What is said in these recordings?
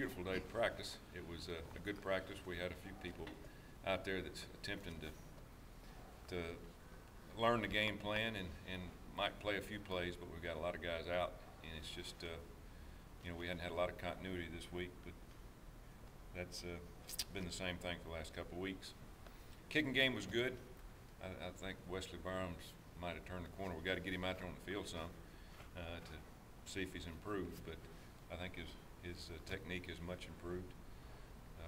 beautiful day to practice. It was a good practice. We had a few people out there that's attempting to learn the game plan and might play a few plays, but we've got a lot of guys out, and it's just, we hadn't had a lot of continuity this week, but that's been the same thing for the last couple of weeks. Kicking game was good. I think Wesley Barnes might have turned the corner. We got to get him out there on the field some to see if he's improved, but I think his technique is much improved.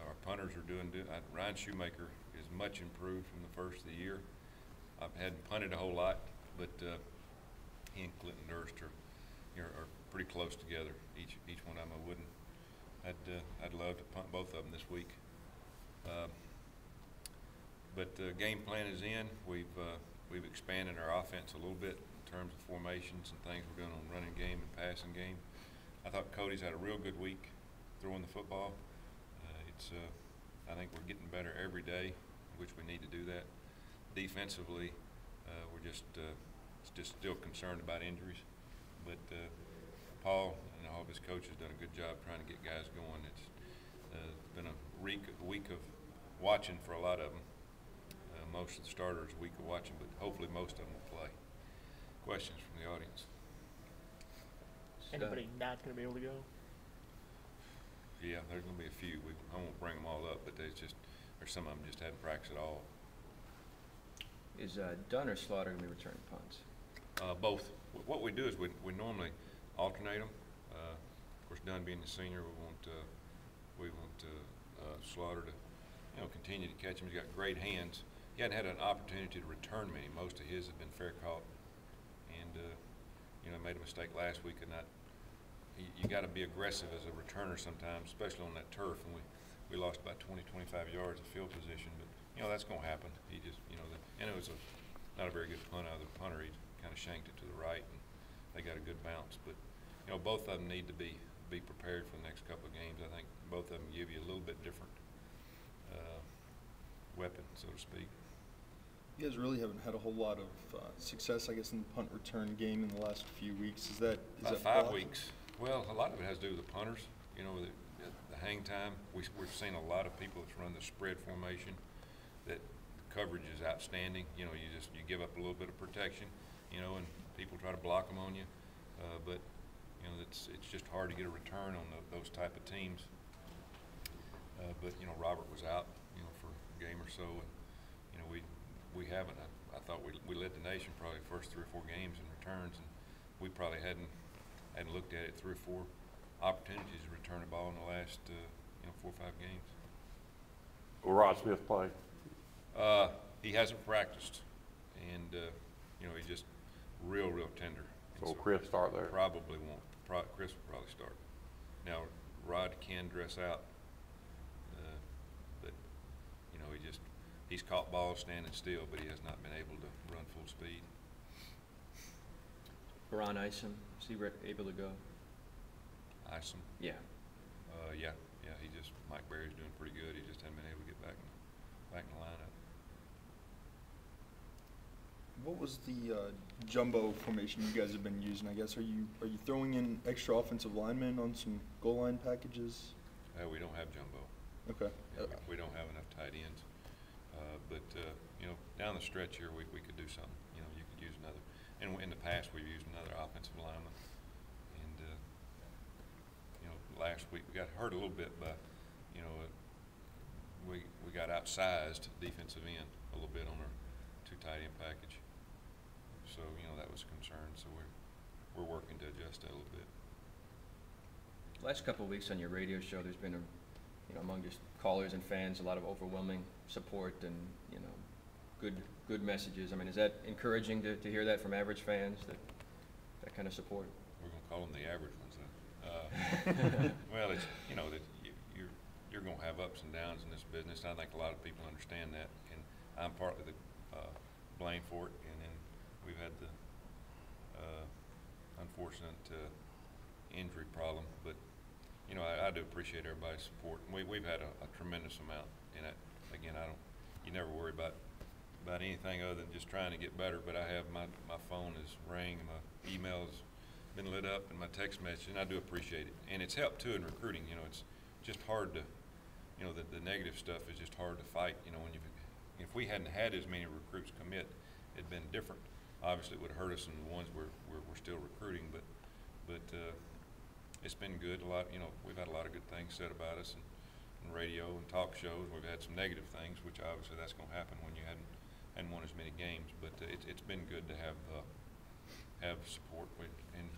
Our punters are doing Ryan Shoemaker is much improved from the first of the year. I hadn't punted a whole lot, but he and Clinton Durst are pretty close together. Each one of them. I wouldn't. I'd love to punt both of them this week. But the game plan is in. We've expanded our offense a little bit in terms of formations and things we're doing on running game and passing game. I thought Cody's had a real good week throwing the football. I think we're getting better every day, which we need to do that. Defensively, we're just still concerned about injuries. But Paul and all of his coaches done a good job trying to get guys going. It's been a week of watching for a lot of them. Most of the starters a week of watching, but hopefully most of them will play. Questions from the audience? Anybody not going to be able to go? Yeah, there's going to be a few. I won't bring them all up, but there's some of them just hadn't practiced at all. Is Dunn or Slaughter going to be returning punts? Both. What we do is we normally alternate them. Of course, Dunn being the senior, we want Slaughter to continue to catch him. He's got great hands. He hadn't had an opportunity to return many. Most of his have been fair caught, and made a mistake last week. And you got to be aggressive as a returner sometimes, especially on that turf. And we lost about 20-25 yards of field position, but that's going to happen. He just and it was not a very good punt out of the punter. He kind of shanked it to the right, and they got a good bounce. But both of them need to be prepared for the next couple of games. I think both of them give you a little bit different weapon, so to speak. You guys really haven't had a whole lot of success, I guess, in the punt return game in the last few weeks. Is that 5 weeks? Well, a lot of it has to do with the punters. The hang time. We've seen a lot of people that's run the spread formation. That coverage is outstanding. You give up a little bit of protection, and people try to block them on you. But it's just hard to get a return on those type of teams. But Robert was out, for a game or so, and we haven't. I thought we led the nation probably the first 3 or 4 games in returns, and we probably hadn't looked at it 3 or 4 opportunities to return the ball in the last 4 or 5 games. Will Rod Smith play? He hasn't practiced, and he's just real tender. So will Chris start there? Probably won't. Chris will probably start. Now Rod can dress out, but he's caught balls standing still, but he has not been able to run full speed. Baron Isom, is he able to go? Isom? Yeah. Yeah. Mike Berry's doing pretty good. He just hasn't been able to get back in the lineup. What was the jumbo formation you guys have been using? I guess are you throwing in extra offensive linemen on some goal line packages? We don't have jumbo. Okay. We don't have enough tight ends. But down the stretch here, we could do something. You could use another. And in the past, we've used another offensive lineman. And last week we got hurt a little bit by, we got outsized defensive end a little bit on our 2 tight end package. So that was a concern. So we're working to adjust that a little bit. Last couple of weeks on your radio show, there's been among just callers and fans, a lot of overwhelming support and good messages. I mean, is that encouraging to hear that from average fans, that kind of support? We're going to call them the average ones then. Well, it's that you're going to have ups and downs in this business. I think a lot of people understand that, and I'm partly the blame for it. And then we've had the unfortunate injury problem, but I do appreciate everybody's support. We've had a tremendous amount, and again, you never worry about anything other than just trying to get better. But I have my phone is ringing, my emails been lit up, and my text message, and I do appreciate it. And it's helped too in recruiting. It's just hard to, you know, the negative stuff is just hard to fight. You know, when if we hadn't had as many recruits commit, it'd been different. Obviously, it would hurt us in the ones we're still recruiting, but it's been good. A lot, you know, we've had a lot of good things said about us in radio and talk shows. We've had some negative things, which obviously that's going to happen when you hadn't won as many games. But it's been good to have support, and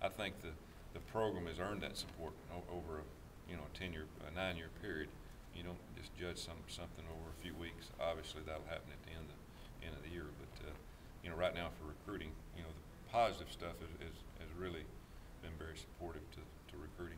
I think the program has earned that support over a 9-year period. You don't just judge something over a few weeks. Obviously, that'll happen at the end of the year. But you know, right now for recruiting, you know, the positive stuff has really been very supportive to recruiting.